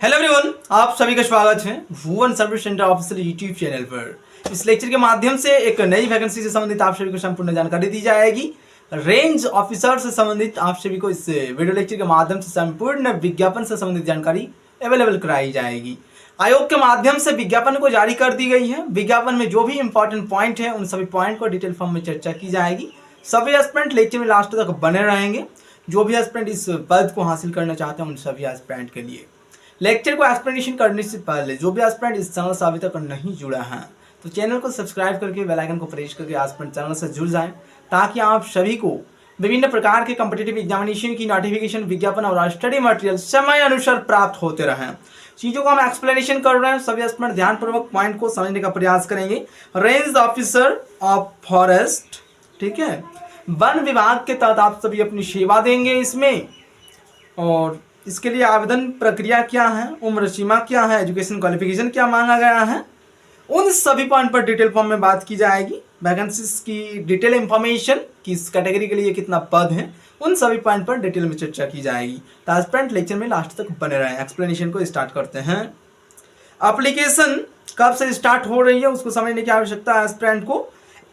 Hello everyone, आप सभी का स्वागत है Bhuvan service centre official YouTube channel पर। इस लेक्चर के माध्यम से एक नई वैकेंसी से संबंधित आप सभी को संपूर्ण जानकारी दी जाएगी। रेंज ऑफिसर से संबंधित आप सभी को इस वीडियो लेक्चर के माध्यम से संपूर्ण विज्ञापन से संबंधित जानकारी अवेलेबल कराई जाएगी। आयोग के माध्यम से विज्ञापन को जारी कर दी गई है। विज्ञापन में जो भी इंपॉर्टेंट पॉइंट है उन सभी पॉइंट को डिटेल फॉर्म में चर्चा की जाएगी। सभी एस्पिरेंट लेक्चर में लास्ट तक बने रहेंगे। जो भी एस्पिरेंट इस पद को हासिल करना चाहते हैं उन सभी एस्पिरेंट के लिए लेक्चर को एक्सप्लेनेशन करने से पहले जो भी एस्पिरेंट इस चैनल से अभी तक नहीं जुड़ा है तो चैनल को सब्सक्राइब करके बेल आइकन को प्रेस करके एस्पिरेंट चैनल से जुड़ जाएं, ताकि आप सभी को विभिन्न प्रकार के कॉम्पिटिटिव एग्जामिनेशन की नोटिफिकेशन, विज्ञापन और स्टडी मटेरियल समय अनुसार प्राप्त होते रहें। चीज़ों को हम एक्सप्लेनेशन कर रहे हैं, सभी एस्पिरेंट ध्यानपूर्वक पॉइंट को समझने का प्रयास करेंगे। रेंज ऑफिसर ऑफ फॉरेस्ट, ठीक है, वन विभाग के तहत आप सभी अपनी सेवा देंगे इसमें। और इसके लिए आवेदन प्रक्रिया क्या है, उम्र सीमा क्या है, एजुकेशन क्वालिफिकेशन क्या मांगा गया है, उन सभी पॉइंट पर डिटेल फॉर्म में बात की जाएगी। वैकेंसीज की डिटेल इंफॉर्मेशन, किस कैटेगरी के लिए कितना पद है, उन सभी पॉइंट पर डिटेल में चर्चा की जाएगी। तो एस्पिरेंट लेक्चर में लास्ट तक बने रहें। एक्सप्लेनेशन को स्टार्ट करते हैं। एप्लीकेशन कब से स्टार्ट हो रही है उसको समझने की आवश्यकता है। एस्पिरेंट को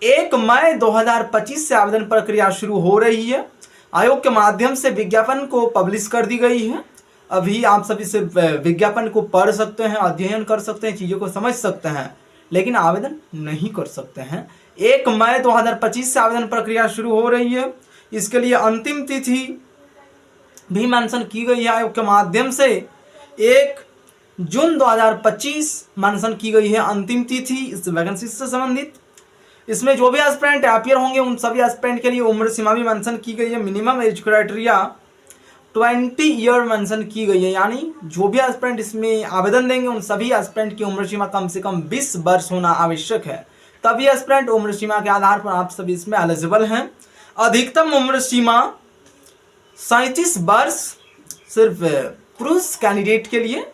1 मई 2025 से आवेदन प्रक्रिया शुरू हो रही है। आयोग के माध्यम से विज्ञापन को पब्लिश कर दी गई है। अभी आप सभी सिर्फ विज्ञापन को पढ़ सकते हैं, अध्ययन कर सकते हैं, चीज़ों को समझ सकते हैं, लेकिन आवेदन नहीं कर सकते हैं। 1 मई 2025 से आवेदन प्रक्रिया शुरू हो रही है। इसके लिए अंतिम तिथि भी मेंशन की गई है आयोग के माध्यम से। 1 जून 2025 मेंशन की गई है अंतिम तिथि इस वैकेंसी से संबंधित। इसमें जो भी एस्पिरेंट अपियर होंगे उन सभी एस्पिरेंट के लिए उम्र सीमा भी मेंशन की गई है। Minimum age criteria 20 year mention की गई है, यानी जो भी एस्पिरेंट इसमें आवेदन देंगे उन सभी एस्पिरेंट की उम्र सीमा कम से कम 20 वर्ष होना आवश्यक है। तभी एस्पिरेंट उम्र सीमा के आधार पर आप सभी इसमें एलिजिबल हैं। अधिकतम उम्र सीमा 37 वर्ष सिर्फ पुरुष कैंडिडेट के लिए,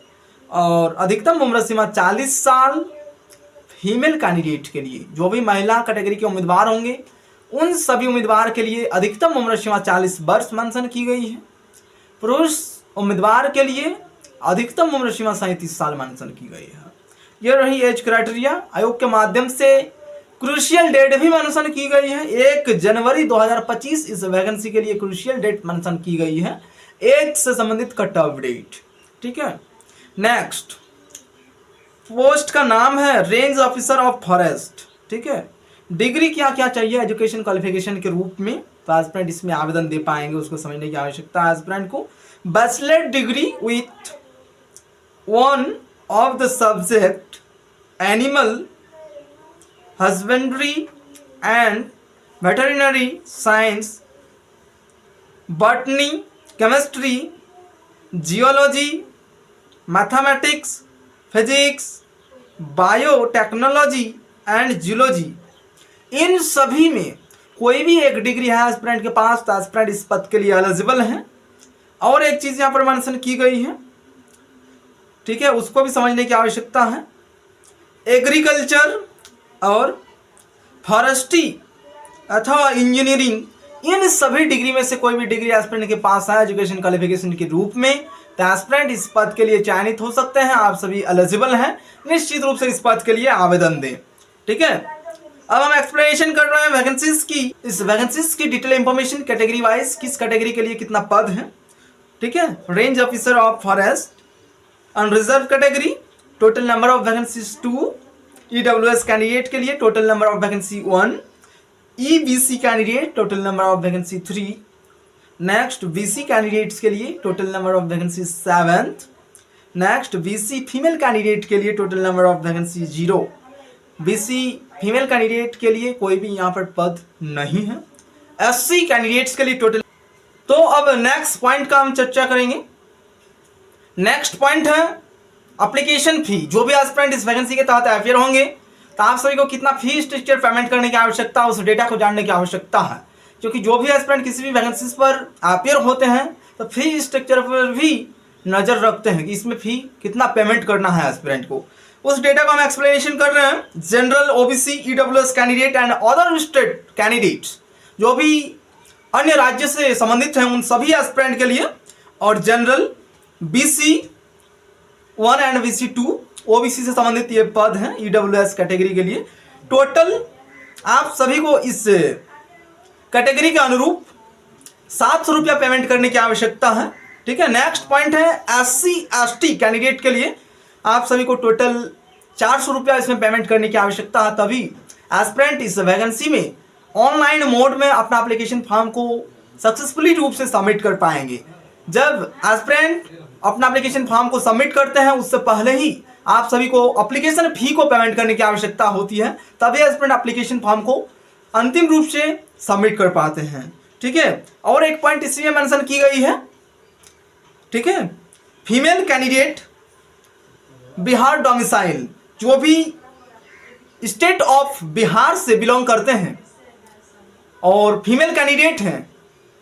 और अधिकतम उम्र सीमा 40 साल फीमेल कैंडिडेट के लिए। जो भी महिला कैटेगरी के उम्मीदवार होंगे उन सभी उम्मीदवार के लिए अधिकतम उम्र सीमा 40 वर्ष मेंशन की गई है। पुरुष उम्मीदवार के लिए अधिकतम उम्र सीमा 37 साल मेंशन की गई है। यह रही एज क्राइटेरिया। आयोग के माध्यम से क्रूशियल डेट भी मेंशन की गई है। 1 जनवरी 2025 इस वैकेंसी के लिए क्रूशियल डेट मेंशन की गई है, एज से संबंधित कट ऑफ डेट, ठीक है। नेक्स्ट पोस्ट का नाम है रेंज ऑफिसर ऑफ फॉरेस्ट, ठीक है। डिग्री क्या क्या चाहिए एजुकेशन क्वालिफिकेशन के रूप में, तो एस्पिरेंट इसमें आवेदन दे पाएंगे उसको समझने की आवश्यकता है। एस्पिरेंट को bachelor degree with one of the subject animal husbandry and veterinary science, botany, chemistry, geology, mathematics, physics, biotechnology and zoology, इन सभी में कोई भी एक डिग्री है एस्पिरेंट के पास तो एस्पिरेंट इस पद के लिए एलिजिबल है। और एक चीज़ यहाँ पर मेंशन की गई है, ठीक है, उसको भी समझने की आवश्यकता है। एग्रीकल्चर और फॉरेस्ट्री अथवा इंजीनियरिंग, इन सभी डिग्री में से कोई भी डिग्री एस्पिरेंट के पास है एजुकेशन क्वालिफिकेशन के रूप में तो एस्पिरेंट इस पद के लिए चयनित हो सकते हैं। आप सभी एलिजिबल हैं, निश्चित रूप से इस पद के लिए आवेदन दें, ठीक है। अब हम एक्सप्लेनेशन कर रहे हैं वैकेंसीज की। इस वैकेंसीज की डिटेल इंफॉर्मेशन कैटेगरी वाइज, किस कैटेगरी के लिए कितना पद है, ठीक है। Range officer of forest unreserved category, total number of vacancies 2। EWS candidate के लिए total number of vacancy 1। EBC candidate total number of vacancy 3। Next BC candidates के लिए total number of vacancy 7। Next BC female candidate के लिए total number of vacancy 0। BC female candidate के लिए कोई भी यहाँ पर पद नहीं है। एससी कैंडिडेट्स के लिए टोटल। तो अब नेक्स्ट पॉइंट का हम चर्चा करेंगे। नेक्स्ट पॉइंट है एप्लीकेशन फी। जो भी एस्पिरेंट इस वैकेंसी के तहत अपियर होंगे तो आप सभी को कितना फी स्ट्रक्चर पेमेंट करने की आवश्यकता है, उस डेटा को जानने की आवश्यकता है। क्योंकि जो भी एस्पिरेंट किसी भी वैकेंसीज पर अपियर होते हैं तो फी स्ट्रक्चर पर भी नज़र रखते हैं कि इसमें फी कितना पेमेंट करना है एस्पिरेंट को। उस डेटा को हम एक्सप्लेनेशन कर रहे हैं। General, OBC, EWS candidate and other state candidates, जो भी अन्य राज्य से संबंधित हैं उन सभी एस्पिरेंट के लिए, और general, BC, 1 and VC 2 OBC से संबंधित ये पद हैं EWS कैटेगरी के लिए। टोटल आप सभी को इस कैटेगरी के अनुरूप 700 रुपया पेमेंट करने की आवश्यकता है। ठीक है, नेक्स्ट पॉइंट है SC ST कैंडिडेट के लिए आप सभी को टोटल 400 रुपया इसमें पेमेंट करने की आवश्यकता है, तभी एस्पिरेंट इस वैकेंसी में ऑनलाइन मोड में अपना एप्लीकेशन फॉर्म को सक्सेसफुली रूप से सबमिट कर पाएंगे। जब एस्पिरेंट अपना एप्लीकेशन फॉर्म को सबमिट करते हैं उससे पहले ही आप सभी को एप्लीकेशन फी को पेमेंट करने की आवश्यकता होती है, तभी एस्पिरेंट एप्लीकेशन फॉर्म को अंतिम रूप से सबमिट कर पाते हैं। ठीक है, और एक पॉइंट इसमें मेंशन की गई है। ठीक है, फीमेल कैंडिडेट बिहार डोमिसाइल, जो भी स्टेट ऑफ बिहार से बिलोंग करते हैं और फीमेल कैंडिडेट हैं,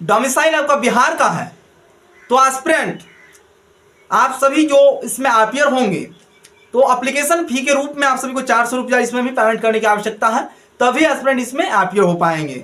डोमिसाइल आपका बिहार का है, तो एस्पिरेंट आप सभी जो इसमें अपीयर होंगे तो एप्लीकेशन फी के रूप में आप सभी को 400 रुपया इसमें भी पेमेंट करने की आवश्यकता है, तभी एस्पिरेंट इसमें अपीयर हो पाएंगे।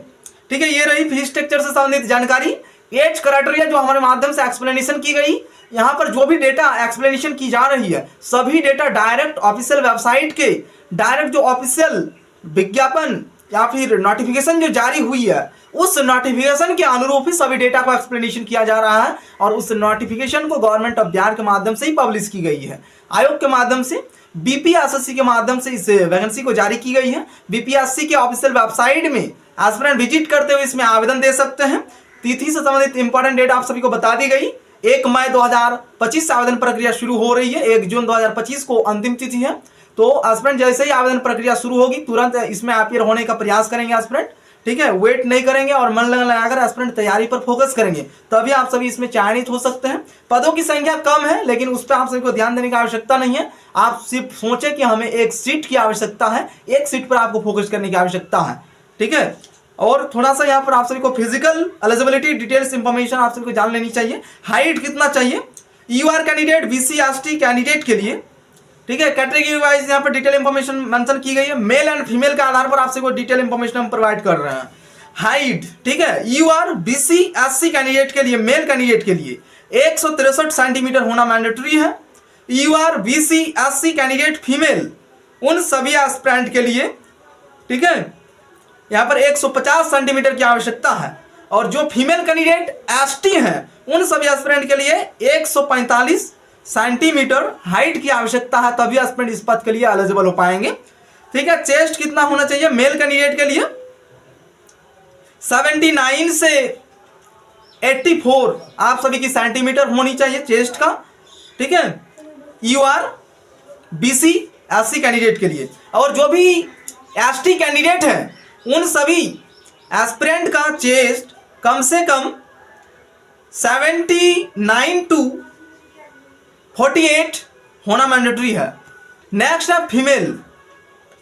ठीक है, ये रही फी स्ट्रक्चर से संबंधित जानकारी। एज क्राइटेरिया जो हमारे माध्यम से एक्सप्लेनेशन की गई, यहाँ पर जो भी डेटा एक्सप्लेनेशन की जा रही है सभी डेटा डायरेक्ट ऑफिशियल वेबसाइट के डायरेक्ट जो ऑफिशियल विज्ञापन या फिर नोटिफिकेशन जो जारी हुई है उस नोटिफिकेशन के अनुरूप ही सभी डेटा को एक्सप्लेनेशन किया जा रहा है, और उस नोटिफिकेशन को गवर्नमेंट ऑफ बिहार के माध्यम से ही पब्लिश की गई है। आयोग के माध्यम से BPSC के माध्यम से इस वैकेंसी को जारी की गई है। BPSC के ऑफिशियल वेबसाइट में एस्पिरेंट विजिट करते हुए इसमें आवेदन दे सकते हैं। तिथि से संबंधित इंपॉर्टेंट डेट आप सभी को बता दी गई। 1 मई 2025 से आवेदन प्रक्रिया शुरू हो रही है। 1 जून 2025 को अंतिम तिथि है। तो एस्पिरेंट जैसे ही आवेदन प्रक्रिया शुरू होगी तुरंत इसमें अपीयर होने का प्रयास करेंगे एस्पिरेंट। ठीक है, वेट नहीं करेंगे और मन लगाकर एस्पिरेंट तैयारी पर फोकस करेंगे, तभी आप सभी इसमें चयनित हो सकते हैं। पदों की संख्या कम है, लेकिन उस पर आप सभी को ध्यान देने की आवश्यकता नहीं है। आप सिर्फ सोचें कि हमें एक सीट की आवश्यकता है, एक सीट पर आपको फोकस करने की आवश्यकता है। ठीक है, और थोड़ा सा यहाँ पर आप सभी को फिजिकल एलिजिबिलिटी डिटेल्स इंफॉर्मेशन आप सभी को जान लेनी चाहिए। हाइट कितना चाहिए UR candidate, BC ST candidate के लिए। ठीक है, कैटेगरी वाइज यहाँ पर डिटेल इंफॉर्मेशन मेंशन की गई है। मेल एंड फीमेल के आधार पर आपसे कोई डिटेल इंफॉर्मेशन हम प्रोवाइड कर रहे हैं। हाइट, ठीक है, UR BC SC कैंडिडेट के लिए, मेल कैंडिडेट के लिए 163 सेंटीमीटर होना मैंडेटरी है। UR BC SC candidate female उन सभी एस्पिरेंट के लिए, ठीक है, यहाँ पर 150 सेंटीमीटर की आवश्यकता है, और जो फीमेल कैंडिडेट ST हैं उन सभी एस्पिरेंट के लिए 145 सेंटीमीटर हाइट की आवश्यकता है, तभी एस्पिरेंट इस पद के लिए एलिजिबल हो पाएंगे। ठीक है, चेस्ट कितना होना चाहिए मेल कैंडिडेट के लिए 79 से 84 आप सभी की सेंटीमीटर होनी चाहिए चेस्ट का। ठीक है, UR BC SC कैंडिडेट के लिए, और जो भी ST कैंडिडेट हैं उन सभी एस्पिरेंट का चेस्ट कम से कम 79 to 48 होना मैंडेटरी है। नेक्स्ट है फीमेल।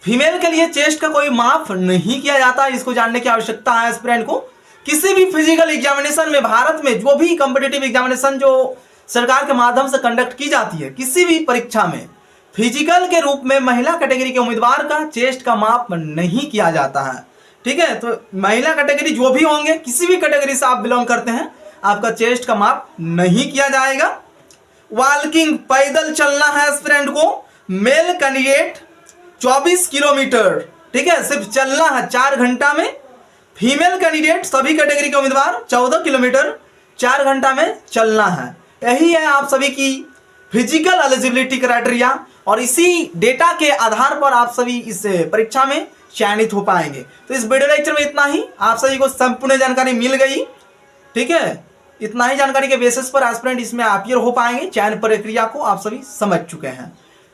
फीमेल के लिए चेस्ट का कोई माफ नहीं किया जाता, इसको जानने की आवश्यकता है एस्पिरेंट को। किसी भी फिजिकल एग्जामिनेशन में, भारत में जो भी कॉम्पिटिटिव एग्जामिनेशन जो सरकार के माध्यम से कंडक्ट की जाती है, किसी भी परीक्षा में फिजिकल के रूप में महिला कैटेगरी के उम्मीदवार का चेस्ट का माप नहीं किया जाता है। ठीक है, तो महिला कैटेगरी जो भी होंगे, किसी भी कैटेगरी से आप बिलोंग करते हैं, आपका चेस्ट का माप नहीं किया जाएगा। वॉकिंग, पैदल चलना है एस्पिरेंट को। मेल कैंडिडेट 24 किलोमीटर, ठीक है, सिर्फ चलना है 4 घंटा में। फीमेल कैंडिडेट सभी कैटेगरी के उम्मीदवार 14 किलोमीटर 4 घंटा में चलना है। यही है आप सभी की फिजिकल एलिजिबिलिटी क्राइटेरिया, और इसी डेटा के आधार पर आप सभी इस परीक्षा में चयनित हो पाएंगे। तो इस वीडियो लेक्चर में इतना ही, आप सभी को संपूर्ण जानकारी मिल गई। ठीक है, इतना ही जानकारी के बेसिस पर एस्पिरेंट इसमें अपीयर हो पाएंगे। चयन प्रक्रिया को आप सभी समझ चुके हैं।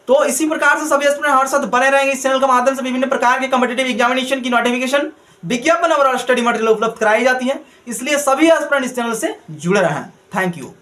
तो इसी प्रकार से सभी एस्पिरेंट हमारे साथ बने रहेंगे। इस चैनल के माध्यम से विभिन्न प्रकार के कॉम्पिटिटिव एग्जामिनेशन की नोटिफिकेशन, विज्ञापन और स्टडी मटेरियल उपलब्ध कराई जाती है, इसलिए सभी एस्पिरेंट इस चैनल से जुड़े रहें। Thank you.